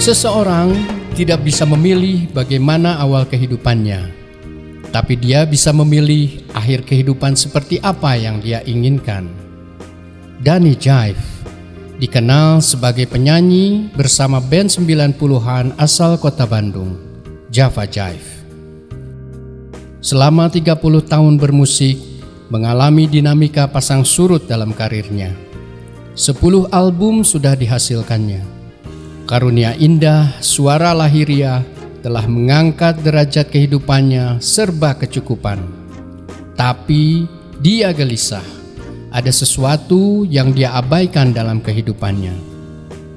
Seseorang tidak bisa memilih bagaimana awal kehidupannya, tapi dia bisa memilih akhir kehidupan seperti apa yang dia inginkan. Danny Jive dikenal sebagai penyanyi bersama band 90-an asal kota Bandung, Java Jive. Selama 30 tahun bermusik, mengalami dinamika pasang surut dalam karirnya. 10 album sudah dihasilkannya. Karunia indah, suara lahiriah telah mengangkat derajat kehidupannya serba kecukupan. Tapi dia gelisah, ada sesuatu yang dia abaikan dalam kehidupannya.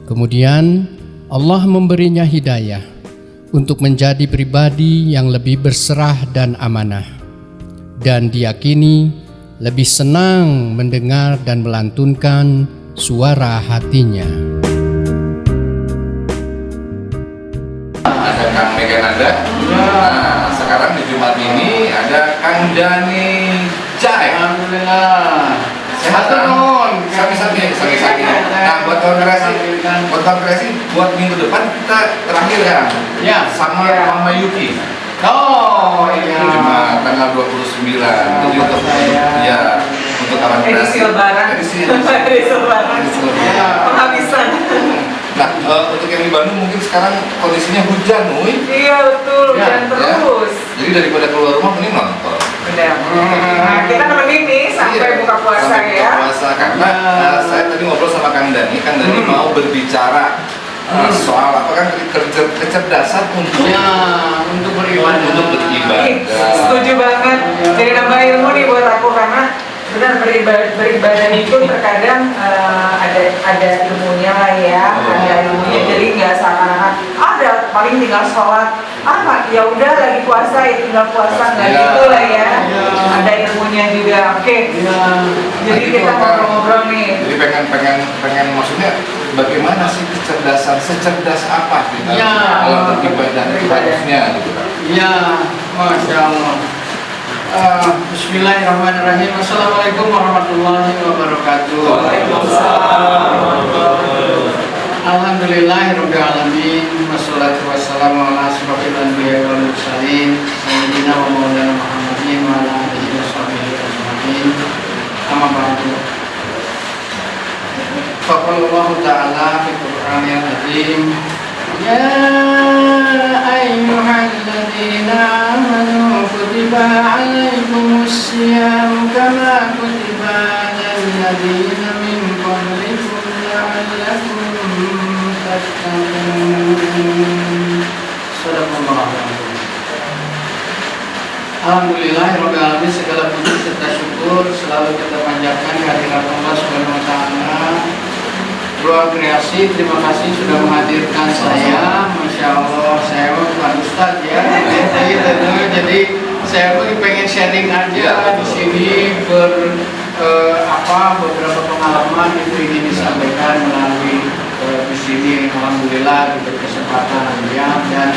Kemudian Allah memberinya hidayah untuk menjadi pribadi yang lebih berserah dan amanah. Dan dia kini lebih senang mendengar dan melantunkan suara hatinya. Kang Megananda. Nah, sekarang di Jumat ini ada Kang Danny Jive. Alhamdulillah. Sehat kan? Sami-sami. Nah, buat kawan kreasi, buat minggu depan kita terakhir kan? Ya. Sama Mama Yuki. Oh iya. Cuma tanggal 29. Jadi untuk kawan kreasi. Edisi Lebaran. Edisi Lebaran. Penghabisan. Nah, untuk yang di Bandung mungkin sekarang kondisinya hujan, Uy. Iya betul, hujan terus. Jadi daripada keluar rumah mending nonton. Benar. Nah, kita nemenin nih sampai buka puasa sampai ya. Buka puasa karena saya tadi ngobrol sama Kang Danny. Kang Danny mau berbicara soal apa kan kecerdasan untuk beribadah. Untuk beribadah. Setuju banget. Jadi nambah ilmu nih buat aku karena benar beribadah itu terkadang ada ilmunya lah ya, ada ilmunya, jadi nggak seakan-akan ada paling tinggal sholat ya udah lagi puasa ya tinggal puasa, nggak gitu lah ya, ada ilmunya juga. Oke. Jadi kita ngobrol-ngobrol nih. Jadi pengen maksudnya bagaimana sih kecerdasan, secerdas apa kita dalam beribadah itu harusnya gitu kan? Ya, Masya Allah. Bismillahirrahmanirrahim. Assalamualaikum warahmatullahi wabarakatuh. Alhamdulillahirabbil alamin. Wassalatu wassalamu ala asyrofil anbiya'i wal mursalin sayyidina wa maulana Muhammadin wa ala alihi washabbihi ajmain. Amma ba'du. Faqala Allah Ta'ala fi Qur'anil Azim. Ya ayyuhalladzina amanu kutiba 'alaikumus syiyam kama kutiba 'alal ladzina min qablikum la'allakum tattaqun. Sadaqallahu alazim. Alhamdulillahirabbil alamin, segala puji serta syukur selalu kita panjatkan kehadirat Allah Subhanahu wa taala. Ruang Kreasi, terima kasih sudah menghadirkan saya. Masya Allah, saya bukan Ustadz ya. Jadi saya pengen sharing aja di sini beberapa pengalaman itu ingin disampaikan melalui di sini. Alhamdulillah diberi kesempatan ya, dan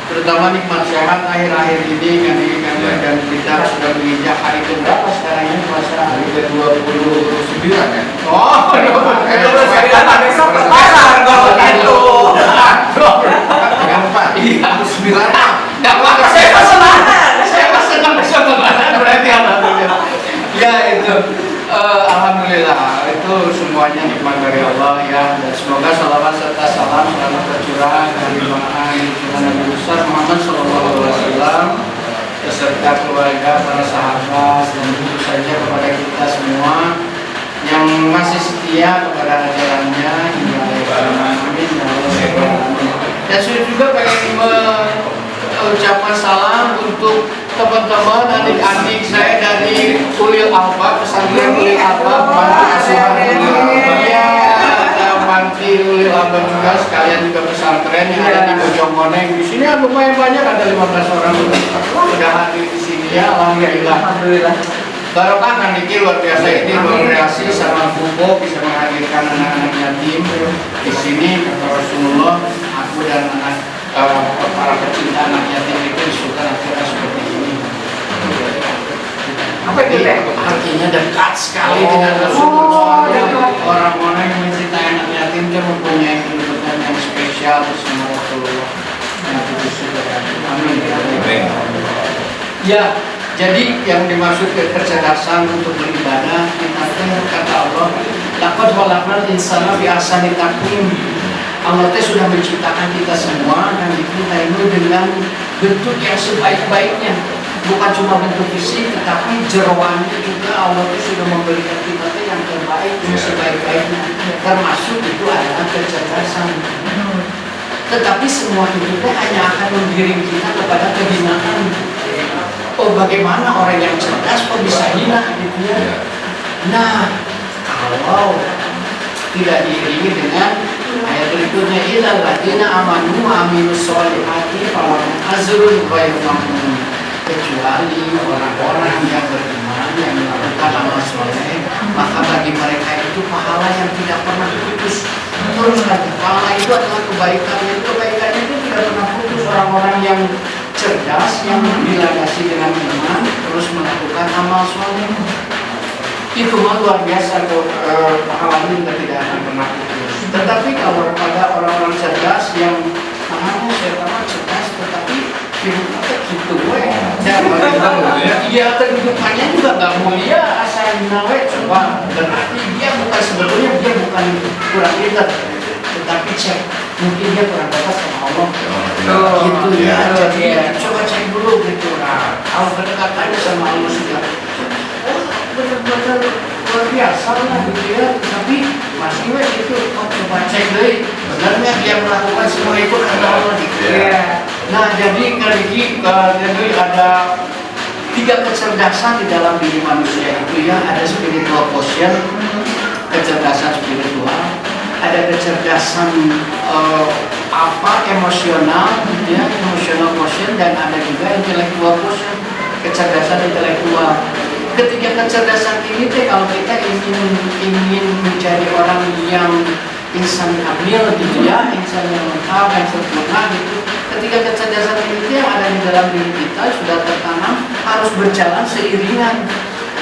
terutama nikmat sehat akhir-akhir ini dan kita sudah menginjak hari keberapa sekarang ini puasa? Hari ke-29 ya? Oh, Besok lebaran kalau gitu. Jangan lupa, 29. Saya senang besok lebaran berarti alhamdulillah. Ya itu, alhamdulillah itu semuanya nikmat dari Allah ya, dan semoga salawat serta salam selalu tercurah dari Nabi besar Muhammad SAW beserta keluarga, para sahabat, dan tentu saja kepada kita semua yang masih setia kepada ajarannya hingga akhir. Amin. Dan saya juga pengen mengucapkan salam untuk teman-teman adik-adik saya dari Ulil Albab, pesantren Ulil Albab, panti asuhan Ulil Albab, panti Ulil Albab juga, sekalian juga pesantren yang ada di Bojongkoneng. Di sini lumayan banyak, ada 15 orang sudah hadir di sini ya. Alhamdulillah. Barokah kan Diki, luar biasa ini Ruang Kreasi sama Bubo bisa menghadirkan anak-anak yatim di sini. Kata Rasulullah, aku dan para pecinta anak yatim itu disukai acara seperti ini. Apa itu deh? Artinya dekat sekali dengan Rasulullah. Orang-orang yang mencintai anak yatim itu mempunyai kedudukan yang sosial bersama Rasulullah. Amin. Ya, jadi yang dimaksud kecerdasan untuk beribadah kita kata Allah, laqad khalaqnal insana fi ahsani taqwim. Allah sudah menciptakan kita semua dan kita ini dengan bentuk yang sebaik-baiknya. Bukan cuma bentuk fisik, tetapi jeroannya juga Allah sudah memberikan kita yang terbaik, yang sebaik-baiknya. Termasuk itu adalah kecerdasan. Tetapi semua itu hanya akan menggiring kita kepada kehinaan. Oh, bagaimana orang yang cerdas kok bisa hina gitu ya? Nah, kalau tidak diiringi dengan ayat berikutnya, ilal ladina amanu wa amilus solihati falahum ajrun ghairu mamnun, kecuali orang-orang yang beriman yang melakukan amal soleh, maka bagi mereka itu pahala yang tidak pernah putus. Terus pahala itu adalah kebaikannya itu tidak pernah putus. Orang-orang yang cerdas yang dilandasi dengan iman terus melakukan amal soleh itu luar biasa, pahalanya juga tidak akan pernah putus. Tetapi kalau pada orang-orang cerdas yang namanya saya cerdas tetapi hidupnya gitu dia kehidupannya juga nggak mulia asal nawe coba, berarti dia bukan sebetulnya dia bukan kurang pintar, tetapi cek mungkin dia kurang batas sama Allah gitu ya. Jadi coba cek dulu gitu. Nah, kalau berdekatannya sama Allah sudah benar-benar luar biasa lah gitu ya, tapi masih itu coba cek deh benarnya dia melakukan semua itu karena Allah gitu ya. Nah, jadi kali ini jadi ada 3 kecerdasan di dalam diri manusia itu ya. Ada spiritual quotient, kecerdasan spiritual, ada kecerdasan emosional ya, emotional quotient, dan ada juga intellectual quotient, kecerdasan intelektual. Ketiga kecerdasan ini kalau kita ingin menjadi orang yang insan kamil gitu ya, insan yang lengkap, yang sempurna gitu, ketiga kecerdasan ini yang ada di dalam diri kita sudah tertanam harus berjalan seiringan.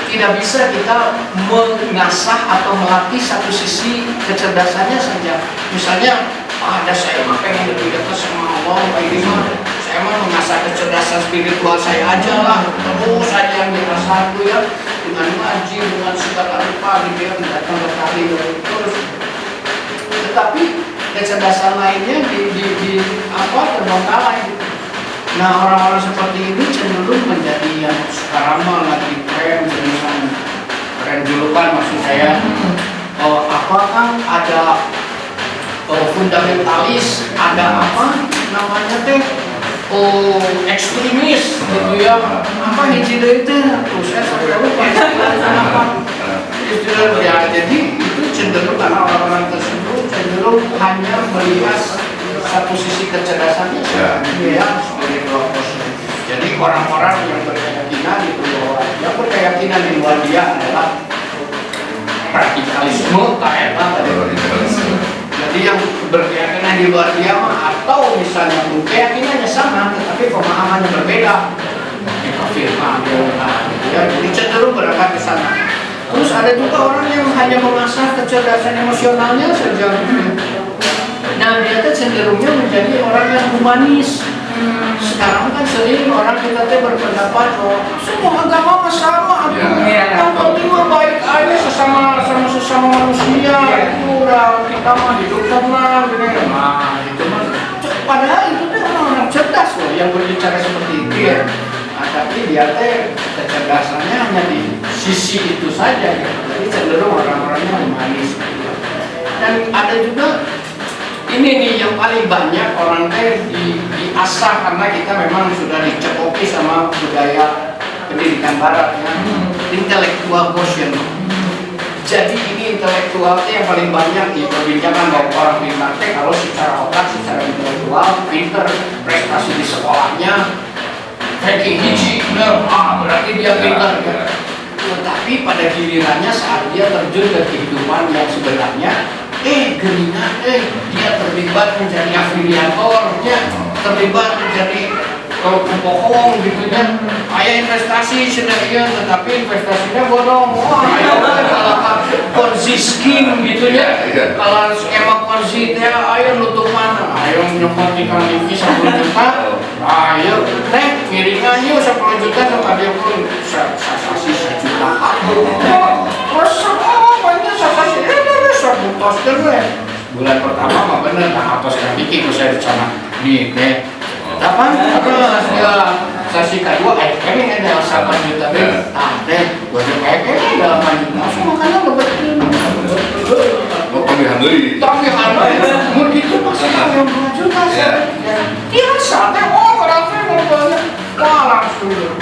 Tidak bisa kita mengasah atau melatih satu sisi kecerdasannya saja. Misalnya, ada saya mah pengen lebih dekat sama Allah, ini mah saya mah mengasah kecerdasan spiritual saya aja lah, terus saja yang dirasa itu ya, dengan ngaji, dengan segala rupa gitu ya, datang ke kali terus. Tetapi kecerdasan lainnya terbengkalai gitu. Nah, orang-orang seperti ini cenderung menjadi yang sekarang mah lagi tren, tren julukan maksud saya. Apakah ada fundamentalis, ada apa namanya ekstremis gitu ya, apa hijrah itu saya sampai lupa apa istilah ya. Jadi itu cenderung karena orang-orang tersebut cenderung hanya melihat satu sisi kecerdasannya ya, spiritual quotient. Jadi orang-orang yang berkeyakinan itu bahwa yang berkeyakinan di luar dia adalah radikalisme, jadi yang berkeyakinan di luar dia atau misalnya keyakinannya sama tetapi pemahamannya berbeda, dikafirkan ya, jadi cenderung berangkat ke sana. Terus ada juga orang yang hanya mengasah kecerdasan emosionalnya saja. Nah, dia cenderungnya menjadi orang yang humanis. Sekarang kan sering orang kita berpendapat bahwa semua agama sama, yang penting baik aja sesama manusia. Itu udah kita mah hidup tenang gitu. Nah, itu mah padahal itu orang-orang cerdas loh yang berbicara seperti itu ya. Nah, tapi dia kecerdasannya hanya di sisi itu saja gitu. Jadi cenderung orang-orangnya humanis. Dan ada juga ini nih yang paling banyak orang diasah karena kita memang sudah dicekoki sama budaya pendidikan barat ya, intellectual quotient. Jadi ini intelektual yang paling banyak diperbincangkan bahwa orang pintar kalau secara otak, secara intelektual pintar, prestasi di sekolahnya ranking hiji, berarti dia pintar ya. Tetapi pada gilirannya saat dia terjun ke kehidupan yang sebenarnya dia terlibat menjadi afiliatornya, terlibat menjadi kalau bohong gitu ya, ayah investasi sudah iya, tetapi investasinya bodong. Wah, ayah kalau ponzi scheme gitu ya, kalau skema ponzi teh ayah nutup mana? Ayah nyopot ikan TV 10 juta, ayah teh ngiringan yuk 10 juta sama dia pun sasasi 1 juta. Terus banyak sasasi, sebutos deh. Bulan pertama mah bener, nah apa saya bikin saya di sana nih teh. Apa ya sesi kedua ini ada 8 juta deh. Ah teh, gua kayak dalam juta. Langsung makanya lebetin. Oh, pemilihan deui. Tagihan deui. Mun kitu maksimal yang 2 juta saya. Biasa teh orang mau banyak. Wah langsung.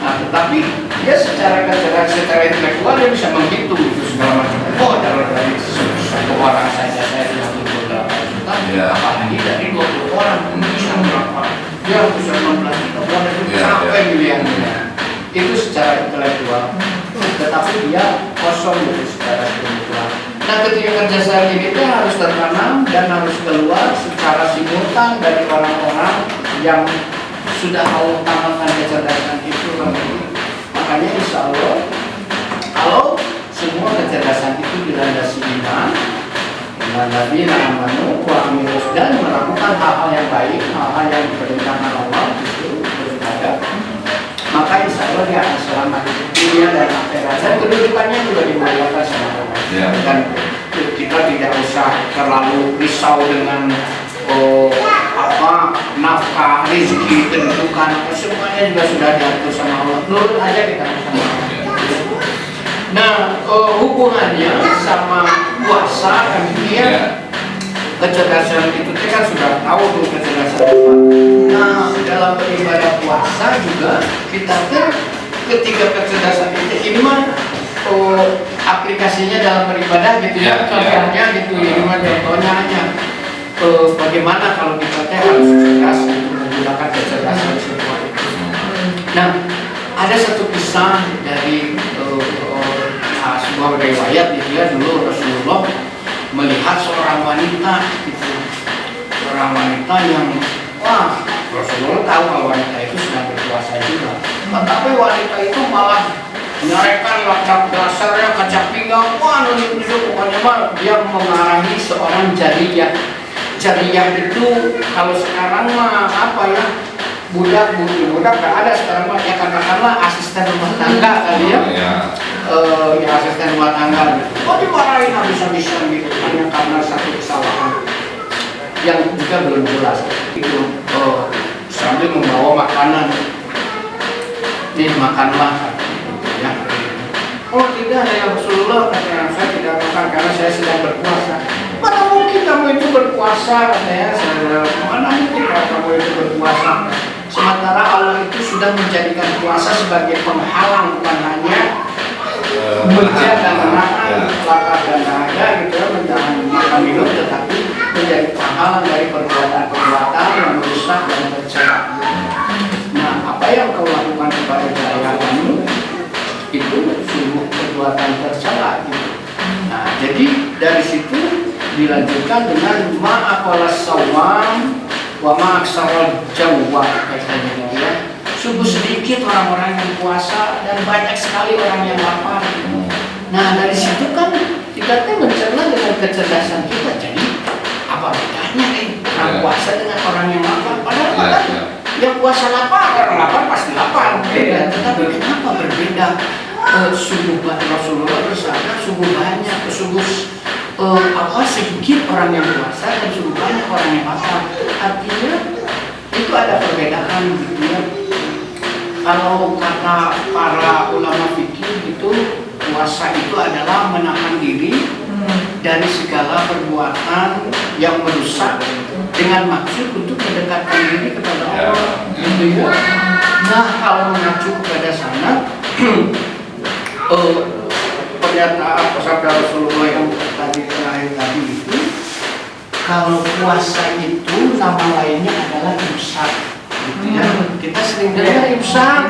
Nah, tetapi dia secara intelektual dia bisa menghitung itu segala macam. Oh, dari satu orang saja saya tidak butuh 8 juta. Apalagi dari 20 orang bisa berapa? Dia bisa 15 juta sampai miliarnya. Itu secara intelektual. Tetapi dia kosong dari secara spiritual. Nah, ketika kerjasama ini harus tertanam dan harus keluar secara simultan dari orang-orang yang sudah Allah tanamkan kecerdasan itu. Makanya insya Allah kalau semua kecerdasan itu dilandasi iman, dilandasi amanu wa amilus dan melakukan hal-hal yang baik, hal-hal yang diperintahkan Allah itu beribadah, maka insya Allah dia akan selamat dunia dan akhirat. Dan kedudukannya juga dimuliakan sama Allah. Dan kita tidak usah terlalu risau dengan nafkah, rezeki, kedudukan, semuanya juga sudah diatur sama Allah. Nurut aja kita sama Allah. Nah, hubungannya sama puasa kan dia kecerdasan itu kita kan sudah tahu tuh kecerdasan. Nah, dalam beribadah puasa juga kita ketika kecerdasan itu ini mah aplikasinya dalam beribadah gitu ya, contohnya gitu ya, contohnya hanya bagaimana kalau kita harus cerdas menggunakan kecerdasan semua itu. Nah, ada satu kisah dari sebuah riwayat gitu ya, dulu Rasulullah melihat seorang wanita gitu, seorang wanita yang Rasulullah tahu kalau wanita itu sedang berpuasa juga, tetapi wanita itu malah menyarekan laknat dasarnya kaca pinggang, pokoknya mah dia mengarahi seorang jariyah. Jariyah itu kalau sekarang mah apa ya, budak nggak ada sekarang mah ya, katakanlah asisten rumah tangga kali ya, ya asisten rumah tangga gitu. Oh dimarahin habis-habisan gitu hanya karena satu kesalahan yang juga belum jelas itu. Sambil membawa makanan, nih makanlah ya. Oh tidak ya Rasulullah, katanya saya tidak makan karena saya sedang berpuasa. Mana mungkin kamu itu berpuasa, katanya. Mana mungkin kamu itu berpuasa? Sementara Allah itu sudah menjadikan puasa sebagai penghalang, bukan hanya menjaga menahan lapar dan dahaga gitu ya, menahan makan minum, tetapi menjadi penghalang dari perbuatan-perbuatan yang merusak dan mencela. Nah, apa yang kau lakukan kepada jariyamu itu sungguh perbuatan tercela gitu. Nah, jadi dari situ dilanjutkan dengan ma'akolas sawam wa ma'aksarul jawwa, katanya ya. Sungguh sedikit orang-orang yang puasa dan banyak sekali orang yang lapar. Nah, dari situ kan kita mencerna dengan kecerdasan kita. Jadi apa bedanya orang puasa dengan orang yang lapar? Padahal yang puasa lapar, orang lapar pasti lapar. Tetapi kenapa berbeda? Sungguh Rasulullah bersabda, sungguh banyak, sungguh sedikit orang yang puasa dan sungguh banyak orang yang lapar. Artinya itu ada perbedaan gitu ya. Kalau kata para ulama fikih itu puasa itu adalah menahan diri dari segala perbuatan yang merusak dengan maksud untuk mendekatkan diri kepada Allah gitu ya. Nah, kalau mengacu kepada sana pernyataan sabda Rasulullah yang terakhir tadi itu, kalau puasa itu nama lainnya adalah imsak gitu ya. Kita sering dengar imsak,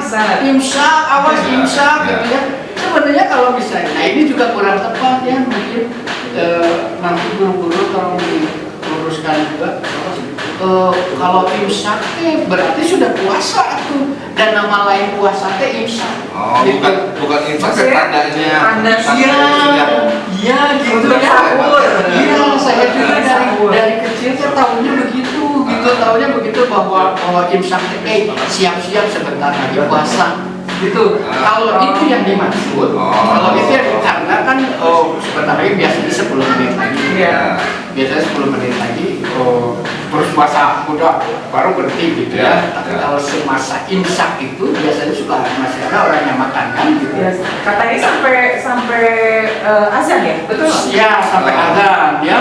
awas imsak gitu ya. Sebenarnya kalau misalnya, nah ini juga kurang tepat ya, mungkin nanti guru-guru tolong diluruskan juga. kalau imsak berarti sudah puasa tuh, dan nama lain puasa imsak. Oh, gitu. bukan imsak tandanya. Iya gitu Untuk ya. sahur. Iya, saya juga Sahur. dari kecil saya tahunya begitu, tahunya begitu bahwa imsak siap-siap sebentar lagi puasa. Gitu. Kalau itu yang dimaksud, kalau itu karena kan sebentar lagi biasanya 10 menit lagi. Iya. Biasanya 10 menit lagi terus puasa udah baru berhenti gitu ya. Tapi kalau semasa imsak itu biasanya suka masih ada orang yang makan kan gitu. Yes. Katanya sampai azan ya, betul? Ya, sampai azan ya.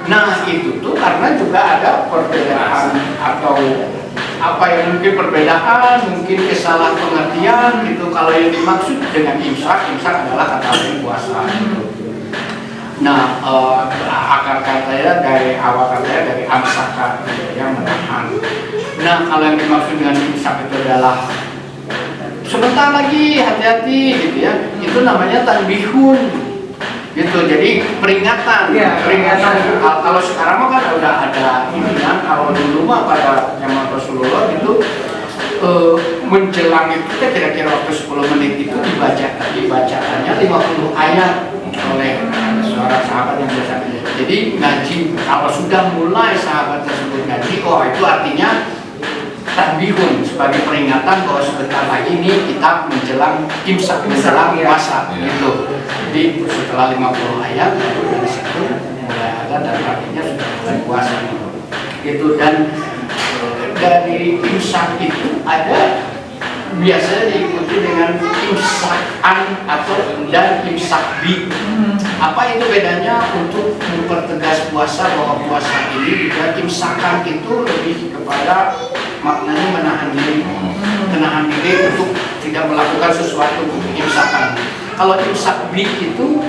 Nah, itu tuh karena juga ada perbedaan atau apa yang mungkin perbedaan, mungkin kesalah pengertian gitu. Kalau yang dimaksud dengan imsak adalah kata lain puasa gitu. Nah, akar katanya dari awal katanya dari amsaka gitu, yang menahan. Nah, kalau yang dimaksud dengan imsak itu adalah sebentar lagi, hati-hati gitu ya. Itu namanya tanbihun gitu, jadi peringatan. Ya, peringatan. Kalau sekarang mah kan udah ada ini kan, kalau dulu mah pada zaman Rasulullah gitu menjelang itu kira-kira waktu 10 menit itu dibacakannya 50 ayat oleh seorang sahabat yang biasa. Jadi ngaji, kalau sudah mulai sahabat tersebut ngaji, itu artinya tanbihun, sebagai peringatan bahwa sebentar lagi ini kita menjelang imsak, menjelang puasa gitu. Jadi setelah 50 ayat lalu dari situ mulai ada dan artinya sudah mulai puasa gitu. Dan dari imsak itu ada biasanya diikuti dengan imsakan atau dan imsakbi. Apa itu bedanya? Untuk mempertegas puasa bahwa puasa ini juga imsakan itu lebih kepada maknanya menahan diri untuk tidak melakukan sesuatu, imsakan. Kalau imsakbi itu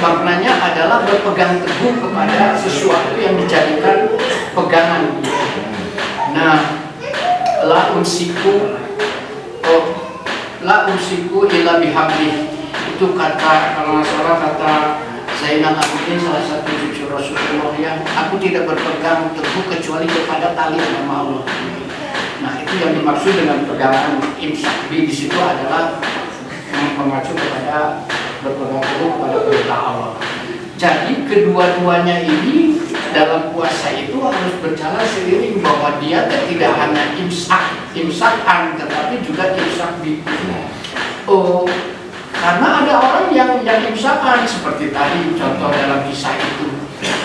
maknanya adalah berpegang teguh kepada sesuatu yang dijadikan pegangan. Nah, la umsiku illa bihablih, itu kata, kalau nggak salah kata Zainal Abidin, salah satu cucu Rasulullah, yang aku tidak berpegang teguh kecuali kepada tali nama Allah. Nah, itu yang dimaksud dengan pegangan imsakbi di situ adalah mengacu kepada berpegang teguh kepada perintah Allah. Jadi kedua-duanya ini dalam puasa itu harus berjalan seiring, bahwa dia tidak hanya imsakan tetapi juga imsakbi. Karena ada orang yang imsakan seperti tadi contoh dalam kisah itu,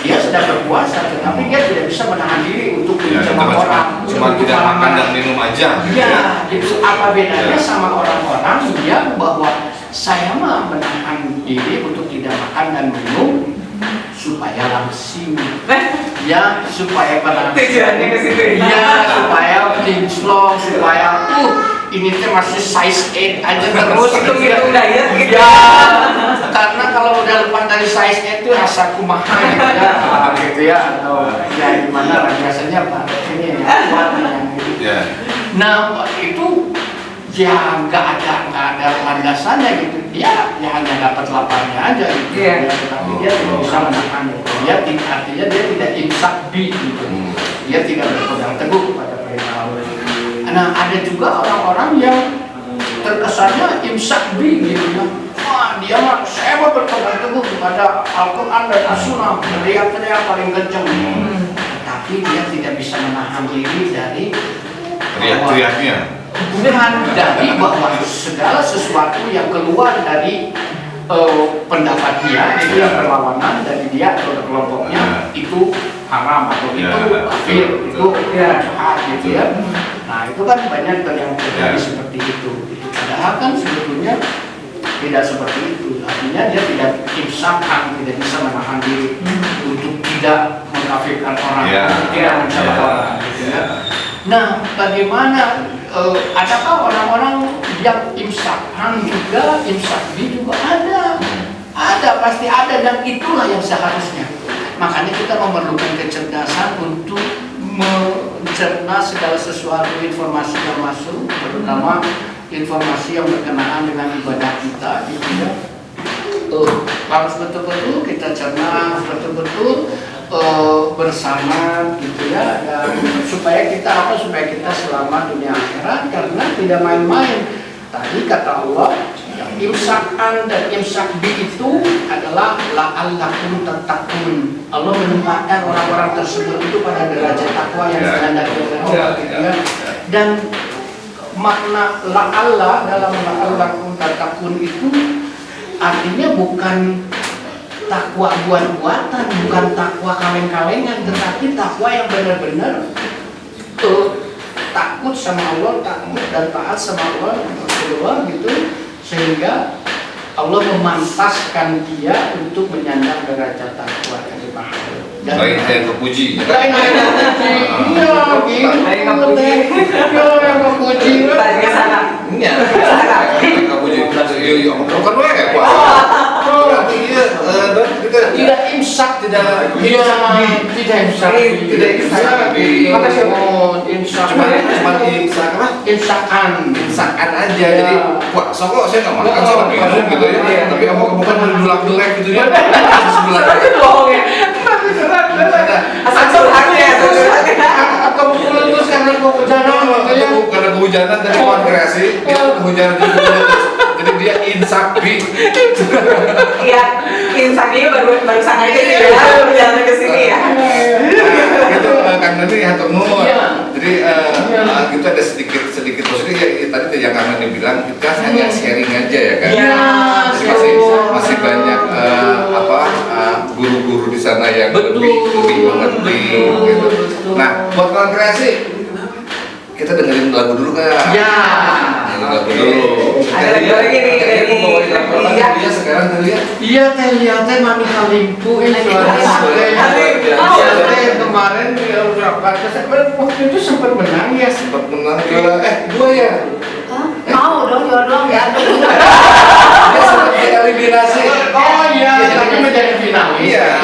dia sedang berpuasa tetapi dia tidak bisa menahan diri untuk mencemooh orang, cuma tidak makan dan minum aja. Ya, itu apa bedanya sama orang-orang yang bahwa saya mah menahan diri untuk tidak makan dan minum supaya langsing, ya, supaya tujuannya ke situ. ya, supaya kinclong, supaya ini teh masih size 8 aja terus hitung diet gitu. Ya, karena kalau udah lepas dari size 8 itu rasa kumaha gitu ya, atau ya gimana lah biasanya Pak ini kuat yang gitu. Nah, itu ya nggak ada landasannya gitu. Dia hanya dapat laparnya aja gitu. Tapi dia tidak bisa menahan gitu. Artinya dia tidak imsakbi gitu. Dia tidak berpegang teguh kepada perintah Allah. Nah, ada juga orang-orang yang terkesannya imsakbi gitu ya. Wah, dia mah saya mau berpegang teguh kepada Al-Quran dan As-Sunnah, teriak-teriak paling kencang. Tapi dia tidak bisa menahan diri dari teriak-teriaknya. Bukan dari bahwa segala sesuatu yang keluar dari pendapat dia itu yang berlawanan dari dia atau kelompoknya itu haram atau itu kafir, itu jahat gitu ya. Nah, itu kan banyak yang terjadi seperti itu. Padahal kan sebetulnya tidak seperti itu. Artinya dia tidak imsakan, tidak bisa menahan diri untuk tidak mengkafirkan orang, tidak mencela orang gitu ya. Nah, bagaimana? Adakah orang-orang yang imsakan juga, imsakbi juga ada, pasti ada, dan itulah yang seharusnya. Makanya kita memerlukan kecerdasan untuk mencerna segala sesuatu informasi yang masuk, terutama informasi yang berkenaan dengan ibadah kita, gitu ya. Harus betul-betul kita cerna, betul-betul bersama gitu ya, dan supaya kita selamat dunia akhirat, karena tidak main-main. Tadi kata Allah, yang imsakan dan imsak bi itu adalah la'allakum tattaqun. Allah menempatkan orang-orang tersebut itu pada derajat takwa yang dikehendaki oleh Allah gitu ya. Dan makna la'alla dalam la'allakum tattaqun itu artinya bukan takwa buat-buatan, bukan takwa kaleng-kalengan, tetapi takwa yang benar-benar takut sama Allah, takut dan taat sama Allah, Rasulullah gitu, sehingga Allah memantaskan dia untuk menyandang derajat takwa yang dimaksud. Lain yang kepuji. Lain yang kepuji. Iya, gitu. Yang kepuji. Tanya sana. Iya. Kepuji. Iya, bukan gue ya, Pak. Berarti dia tidak imsak, tidak imsak. Cuma imsak apa? Imsakan aja. Jadi, wah, sokok saya nggak makan, saya minum gitu ya. Tapi bukan berdulak-dulak gitu ya. Sebelah. Asal curhatnya. Terus karena kehujanan dari kawan kreasi, itu kehujanan juga. Jadi dia insakbi. Iya, insangnya barusan aja sih ya, berjalan ke sini ya. Itu Kang Dani hatur nuhun. Jadi kita ada sedikit maksudnya ya, tadi yang Kang Dani bilang kita hanya sharing aja ya kan. Jadi masih banyak guru-guru di sana yang lebih mengerti gitu. Nah, buat kawan kreasi kita dengerin lagu dulu kan? Ya. Lagu dulu. Ada lagu lagi nih dari dia sekarang terlihat. Iya, terlihatnya Mami Halimpu ini kemarin waktu itu sempat menang ya. Sempat menang ke dua ya. Mau dong, jodoh ya. Dia sempat dieliminasi. Oh iya, tapi menjadi finalis. Iya.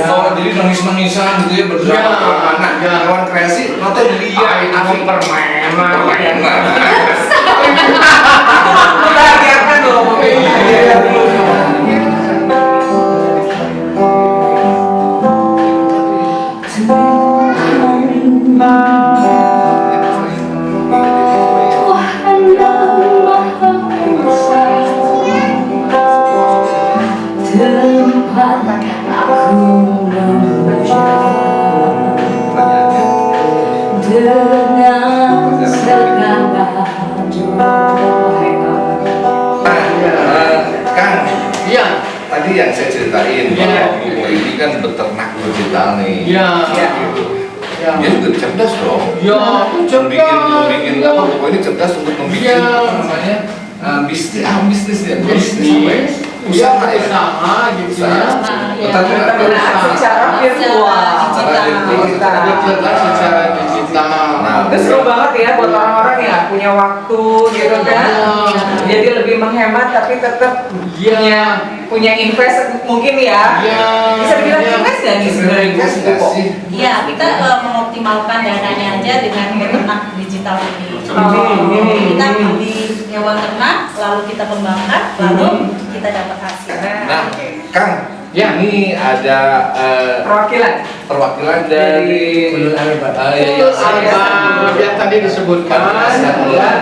Bawa jadi nangis-nangisan gitu ya berdrama. Nah, kawan kreasi nonton dia Abang permainan. Membahagiakan loh. Tadi yang saya ceritain bahwa Ibu ini kan beternak digital nih. Iya. Dia juga cerdas dong. Ya, Membikin apa? Pokoknya cerdas untuk membikin apa namanya bisnis ya. Usaha gitu ya. Secara virtual. Secara digital. Itu seru banget ya buat orang-orang ya punya waktu gitu kan. Jadi lebih menghemat tapi tetap punya invest mungkin ya. Bisa dibilang invest nggak nih sebenarnya? Iya, kita mengoptimalkan dananya aja dengan ternak digital ini. Kita beli hewan ternak, lalu kita kembangkan, lalu kita dapat hasil. Nah, Kang, ini ada perwakilan dari yang tadi disebutkan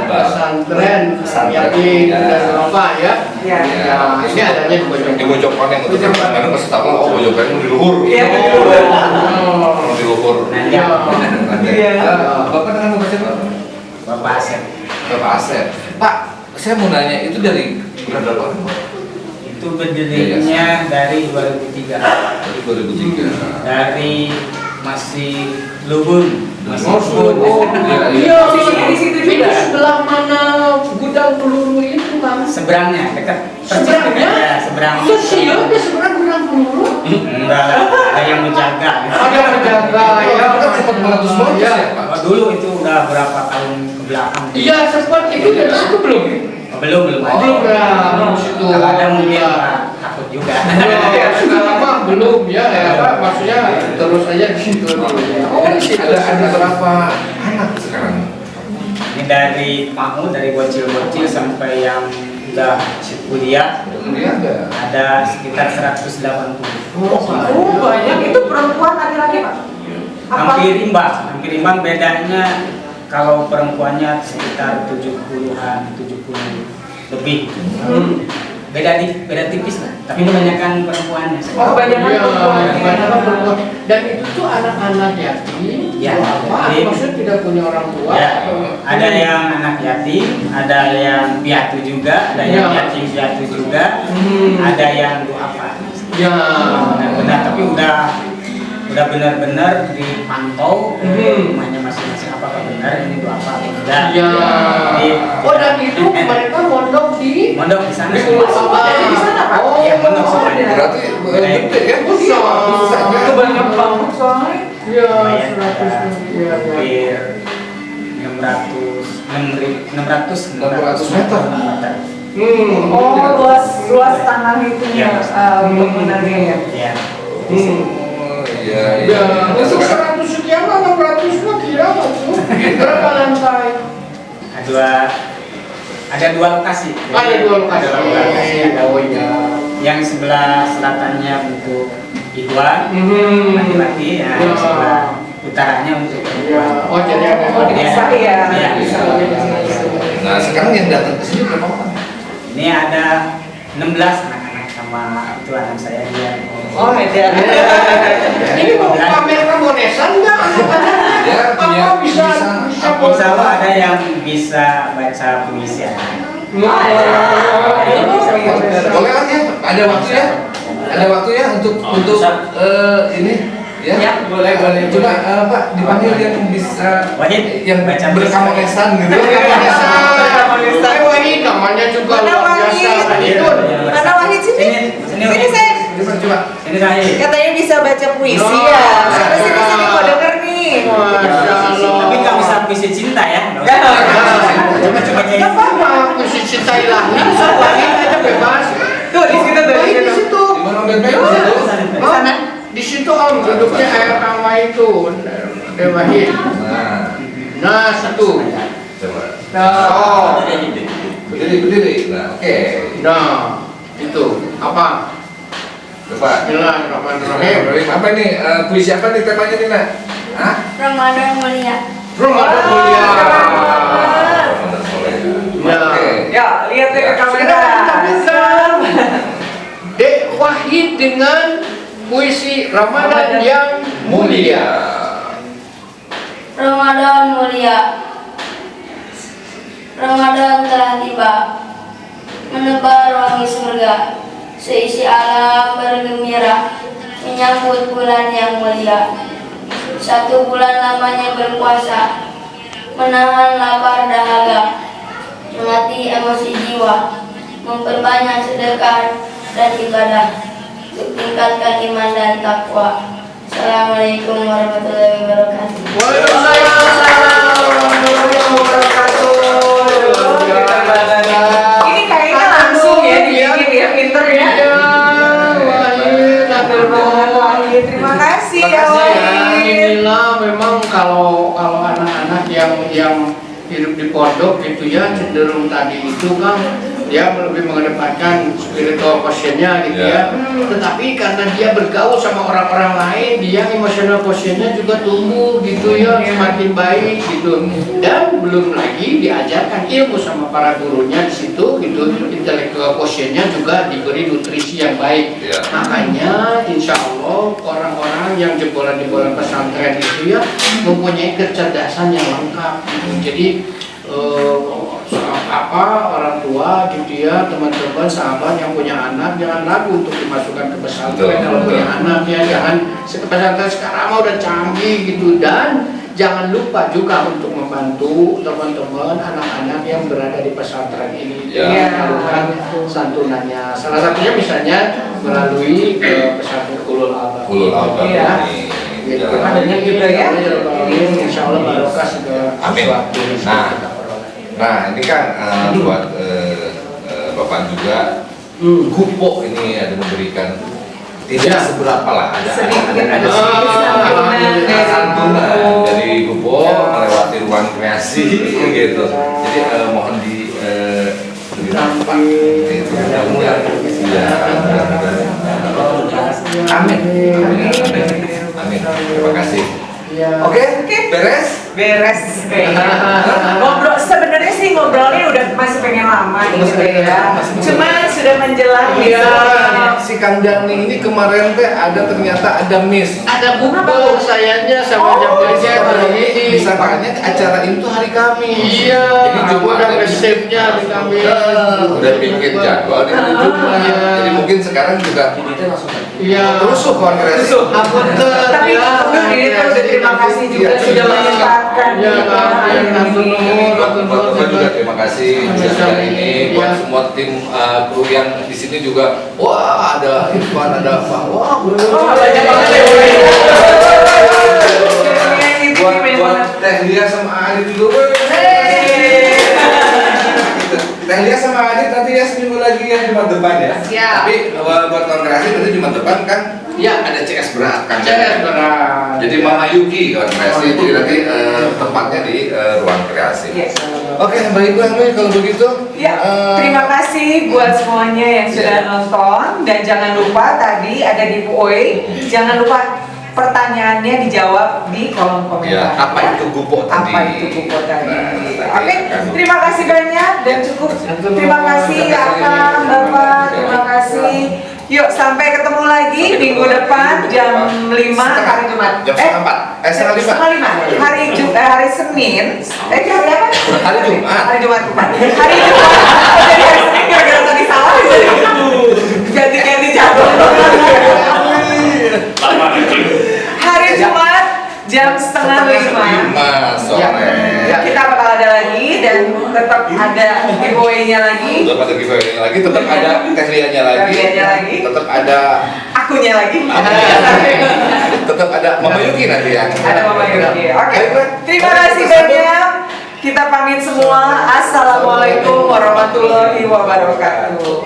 pesantren Yakin dan Nova ya. Ini adanya di Bojokan yang untuk karena pas tahu Bojokan itu di luhur. Iya, di luhur. Bapak dengan Bapak siapa? Bapak Asep. Bapak Asep. Pak, saya mau nanya itu dari bulan berapa? Itu berdirinya dari 2003. Dari 2003. Dari masih Lubun. Iya, di situ juga. Sebelah mana gudang peluru itu Bang? Seberangnya dekat. Seberangnya? Ya, seberang. Terus iya, dia seberang gudang peluru. Enggak, ada yang menjaga. Ada yang menjaga ya. Kan sempat meletus ya, Pak. Oh, dulu itu udah berapa tahun ke belakang. Iya, sempat itu dari situ belum? Belum ada. Belum situ. Kalau ada mungkin takut juga. Sekarang mah belum ya, maksudnya terus aja di situ. Oh, di situ Ada berapa anak sekarang? Ini dari kamu dari bocil-bocil sampai yang udah kuliah Kemudian ada sekitar 180. Oh, banyak. Itu perempuan laki-laki, Pak? Hampir imbang bedanya kalau perempuannya sekitar 70-an, 70 lebih. Beda tipis lah, tapi kebanyakan perempuannya. Oh, kebanyakan perempuan. Dan itu tuh anak-anak yatim. Ya, Apa? yatim. Maksudnya tidak punya orang tua. Ya, ada yang anak yatim, ada yang piatu juga, ada yang yatim piatu juga, ada yang duafa. Ya. Benar-benar, tapi udah benar-benar dipantau rumahnya masing-masing apakah benar ini duafa atau tidak. Ya. Jadi, Oh, dan itu mereka mondok di mondok di sana. di Pulau Sabah. Jadi di sana, Pak? Oh, Iya, mondok semuanya. berarti gede ya? Besar. Itu banyak banget soalnya. Ya, Lumayan, 100. Ya, hampir 600 meter. Oh, luas tanah itunya bangunannya ya. Ya. Oh, iya. Ya, untuk 100 sekian mah 600 mah kira tuh. Berapa lantai? Ada dua lokasi. Ada dua lokasi. Ada dua lokasi. Ada Oh iya. yang sebelah selatannya untuk Ikhwan laki-laki, ya, yang sebelah utaranya untuk perempuan. Oh, jadi ada. Oh, bisa ya. Iya. Nah, sekarang yang datang ke sini berapa orang? Ini ada 16 anak-anak sama itu anak saya dia. Oh, ada. Ini mau pamer Ramonesan nggak? Ya, punya Apa bisa Insya Allah ada yang bisa baca puisi anak. Boleh kan ya? Ada waktunya? Ada waktunya untuk ini ya? Ya, boleh. Coba Pak dipanggil yang bisa Wahid, yang baca berkamonesan gitu. Berkamonesan. Wahid namanya juga Mana luar biasa. Wahid? Itu. Mana Wahid sini? Sini, Sini saya. Coba. Ini saya. Katanya bisa baca puisi Oh. ya. Sini mau denger nih. Masya Allah. Tapi nggak bisa puisi cinta ya. Coba Nggak apa-apa, puisi cinta ilahi. Wahid aja bebas. Tuh di situ tuh. Wahid di situ. Di mana bebek di situ? Di sana. Di situ Om duduknya air tawa itu. Wahid. Nah, situ. Coba. Oh. Berdiri. Nah, oke. Nah, itu apa? Coba. Bismillahirrahmanirrahim. Apa nih? Puisi apa nih temanya nih, Nak? Hah? Ramadan mulia. Ramadan mulia. Ya. Oke. Ya, lihat deh ke kamera. Dek Wahid dengan puisi Ramadan yang mulia. Ramadan mulia. Ramadan telah tiba, menebar wangi surga, seisi alam bergembira, menyambut bulan yang mulia. 1 bulan lamanya berpuasa, menahan lapar dahaga, melatih emosi jiwa, memperbanyak sedekah dan ibadah, untuk tingkatkan iman dan takwa. Assalamualaikum warahmatullahi wabarakatuh. Waalaikumsalam warahmatullahi wabarakatuh. Ini kayaknya langsung ya dibikin ya, pinter ya. Iya, Wahid, Pinter banget Wahid. Terima kasih ya Makasih ya. Wahid. Inilah memang kalau anak-anak yang hidup di pondok gitu ya, cenderung tadi itu kan dia lebih mengedepankan spiritual quotientnya gitu ya. Tetapi karena dia bergaul sama orang-orang lain, dia emotional quotientnya juga tumbuh gitu ya, semakin baik gitu. Dan belum lagi diajarkan ilmu sama para gurunya di situ gitu, intellectual quotientnya juga diberi nutrisi yang baik. Ya. Makanya insya Allah orang-orang yang jebolan-jebolan pesantren itu ya mempunyai kecerdasan yang lengkap gitu. Jadi orang tua gitu ya, teman-teman sahabat yang punya anak jangan ragu untuk dimasukkan ke pesantren. Kalau punya anak ya jangan pesantren sekarang udah canggih gitu. Dan jangan lupa juga untuk membantu teman-teman anak-anak yang berada di pesantren ini menyalurkan santunannya. Salah satunya misalnya melalui pesantren Ulul Albab. Ulul Albab Iya. ini. Gitu. Adanya juga ya. Insya Allah barokah segala Amin. sesuatu. Nah, ini kan buat Bapak juga Gupo ini ada memberikan tidak seberapa lah, ada santunan dari Gupo melewati ruang kreasi gitu. Jadi mohon di Itu mudah-mudahan. Iya. Amin. Amin. Terima kasih. Oke, beres? Beres kayaknya. Ngobrol sebenarnya sih ngobrolnya udah masih pengen lama gitu ya. Cuma sudah menjelang Iya, gitu. si Kang Jani ini kemarin teh ternyata ada miss. Ada bumbu sayanya sama jamnya hari ini. Disangkanya acara itu hari Kamis. Iya, Jadi aku Jumat udah nge-save-nya di kami. udah bikin jadwal di hari Jumat. Jadi mungkin sekarang juga Iya. rusuh kongres. Ampun tuh. Tapi udah terima kasih juga sudah menyempatkan. Iya, Bapak juga terima kasih juga ini buat semua tim kru yang di sini juga. Wah, ada Irfan, ada Pak. Wah, banyak banget ya. buat Teh Lia sama Adit juga. Teh Lia sama Adit nanti ya seminggu lagi ya Jumat depan ya. Siap. Tapi buat kongres nanti Jumat depan kan Ya, ada CS berat kan. CS berat. Jadi Mama Yuki kongres jadi nanti tempatnya di ruang kreasi. Yes. Oke, baiklah Mei kalau begitu. Ya, terima kasih buat semuanya yang sudah nonton dan jangan lupa tadi ada giveaway. Jangan lupa pertanyaannya dijawab di kolom komentar. Ya, apa itu gupo tadi? Apa itu gupo tadi? Nah, Oke, akan- terima kasih banyak dan cukup. Terima kasih Akang, Bapak, terima kasih. Yuk, sampai ketemu lagi minggu depan jam 5 hari Jumat. Jam setengah 4. Setengah 5. Setengah 5. Hari Senin. Hari apa? Hari Jumat. Hari Jumat. Hari Jumat. Jadi hari Senin gara-gara tadi salah jadi ganti-ganti jadwal. Hari Jumat jam setengah 5 sore. kita bakal ada lagi dan tetap ada giveaway-nya lagi. Tetap ada giveaway-nya lagi, tetap ada Tehlianya lagi, Tehlianya lagi. tetap ada Akunya lagi. tetap ada Mama Yuki nanti ya. Ada Mama Yuki. Oke. Baiklah. Terima kasih banyak. Kita pamit semua. Assalamualaikum warahmatullahi wabarakatuh.